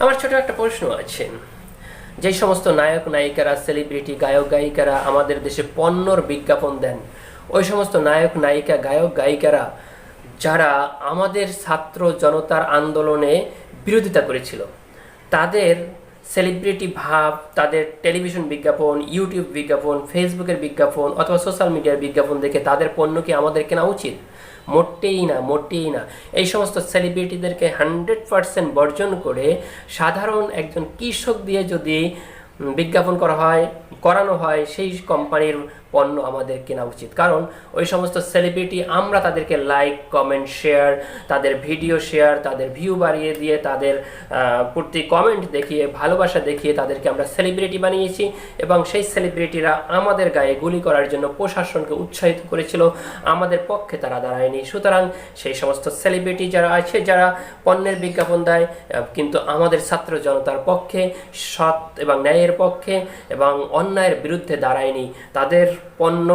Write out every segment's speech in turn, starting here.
আমার ছোট একটা প্রশ্ন আছে, যে সমস্ত নায়ক নায়িকারা, সেলিব্রিটি, গায়ক গায়িকারা আমাদের দেশে পণ্যর বিজ্ঞাপন দেন, ওই সমস্ত নায়ক নায়িকা, গায়ক গায়িকারা যারা আমাদের ছাত্র জনতার আন্দোলনে বিরোধিতা করেছিল, তাদের সেলিব্রিটি ভাব, তাদের টেলিভিশন বিজ্ঞাপন, ইউটিউব বিজ্ঞাপন, ফেসবুকের বিজ্ঞাপন অথবা সোশ্যাল মিডিয়ার বিজ্ঞাপন দেখে তাদের পণ্য কি আমাদের কেনা উচিত? মোটেই না, মোটেই না। এই সমস্ত সেলিব্রিটিদেরকে 100% বর্জন করে সাধারণ একজন কৃষক দিয়ে যদি বিজ্ঞাপন করানো হয়, সেই কোম্পানির পণ্য আমাদের কেনা উচিত। কারণ ওই সমস্ত সেলিব্রিটি, আমরা তাদেরকে লাইক, কমেন্ট, শেয়ার, তাদের ভিডিও শেয়ার, তাদের ভিউ বাড়িয়ে দিয়ে, তাদের প্রতি কমেন্ট দেখিয়ে, ভালোবাসা দেখিয়ে তাদেরকে আমরা সেলিব্রিটি বানিয়েছি, এবং সেই সেলিব্রিটিরা আমাদের গায়ে গুলি করার জন্য প্রশাসনকে উৎসাহিত করেছিল, আমাদের পক্ষে তারা দাঁড়ায়নি। সুতরাং সেই সমস্ত সেলিব্রিটি যারা আছে, যারা পণ্যের বিজ্ঞাপন দেয় কিন্তু আমাদের ছাত্র জনতার পক্ষে, সৎ এবং ন্যায়ের পক্ষে এবং অন্যায়ের বিরুদ্ধে দাঁড়ায়নি, তাদের পণ্য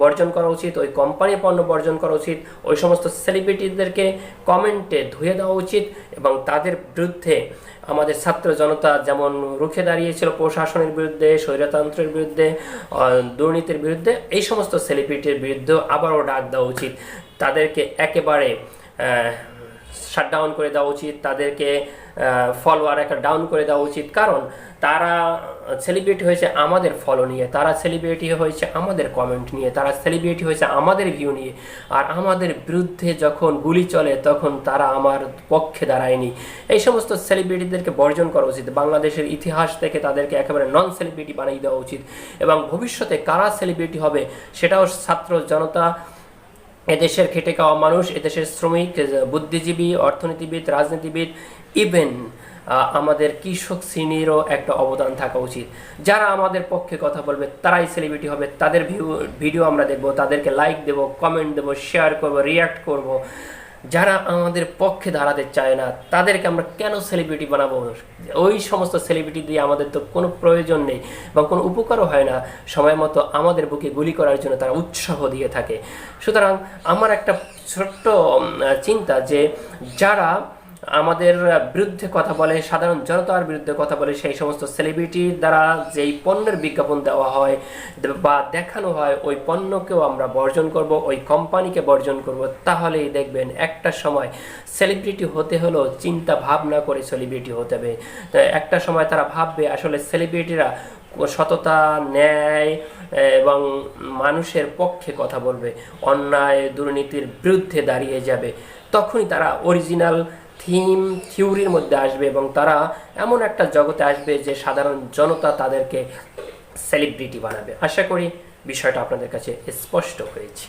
বর্জন করা উচিত, ওই কোম্পানির পণ্য বর্জন করা উচিত, ওই সমস্ত সেলিব্রিটিদেরকে কমেন্টে ধুয়ে দেওয়া উচিত, এবং তাদের বিরুদ্ধে আমাদের ছাত্র জনতা যেমন রুখে দাঁড়িয়েছিল প্রশাসনের বিরুদ্ধে, স্বৈরতন্ত্রের বিরুদ্ধে, দুর্নীতির বিরুদ্ধে, এই সমস্ত সেলিব্রিটির বিরুদ্ধেও আবারও ডাক দেওয়া উচিত। তাদেরকে একেবারে শাটডাউন করে দেওয়া উচিত, তাদেরকে ফলোয়ার একটা ডাউন করে দেওয়া উচিত। কারণ তারা সেলিব্রিটি হয়েছে আমাদের ফলো নিয়ে, তারা সেলিব্রিটি হয়েছে আমাদের কমেন্ট নিয়ে, তারা সেলিব্রিটি হয়েছে আমাদের ভিউ নিয়ে, আর আমাদের বিরুদ্ধে যখন গুলি চলে তখন তারা আমার পক্ষে দাঁড়ায়নি। এই সমস্ত সেলিব্রিটিদেরকে বর্জন করা উচিত। বাংলাদেশের ইতিহাস থেকে তাদেরকে একেবারে নন সেলিব্রিটি বানিয়ে দেওয়া উচিত, এবং ভবিষ্যতে কারা সেলিব্রিটি হবে সেটাও ছাত্র জনতা, এদেশের খেটে খাওয়া মানুষ, এদেশের শ্রমিক, বুদ্ধিজীবী, অর্থনীতিবিদ, রাজনীতিবিদ, ইভেন আমাদের কৃষক শ্রেণীরও একটা অবদান থাকা উচিত। যারা আমাদের পক্ষে কথা বলবে তারাই সেলিব্রিটি হবে, তাদের ভিডিও আমরা দেখব, তাদেরকে লাইক দেব, কমেন্ট দেব, শেয়ার করব, রিয়াক্ট করব। যারা আমাদের পক্ষে দাঁড়াতে চায় না তাদেরকে আমরা কেন সেলিব্রিটি বানাবো? ওই সমস্ত সেলিব্রিটি দিয়ে আমাদের তো কোনো প্রয়োজন নেই এবং কোনো উপকারও হয় না। সময় মতো আমাদের বুকে গুলি করার জন্য তারা উৎসাহ দিয়ে থাকে। সুতরাং আমার একটা ছোট্ট চিন্তা, যে যারা আমাদের বিরুদ্ধে কথা বলে, সাধারণ জনতার বিরুদ্ধে কথা বলে, সেই সমস্ত সেলিব্রিটির দ্বারা যেই পণ্যের বিজ্ঞাপন দেওয়া হয় বা দেখানো হয়, ওই পণ্যকেও আমরা বর্জন করব, ওই কোম্পানিকে বর্জন করব। তাহলেই দেখবেন একটা সময় সেলিব্রিটি হতে হলেও চিন্তা ভাবনা করে সেলিব্রিটি হতে হবে। একটা সময় তারা ভাববে আসলে সেলিব্রিটিরা সততা, ন্যায় এবং মানুষের পক্ষে কথা বলবে, অন্যায় দুর্নীতির বিরুদ্ধে দাঁড়িয়ে যাবে। তখনই তারা অরিজিনাল থিওরির মধ্যে আসবে এবং তারা এমন একটা জগতে আসবে যে সাধারণ জনতা তাদেরকে সেলিব্রিটি বানাবে। আশা করি বিষয়টা আপনাদের কাছে স্পষ্ট হয়েছে।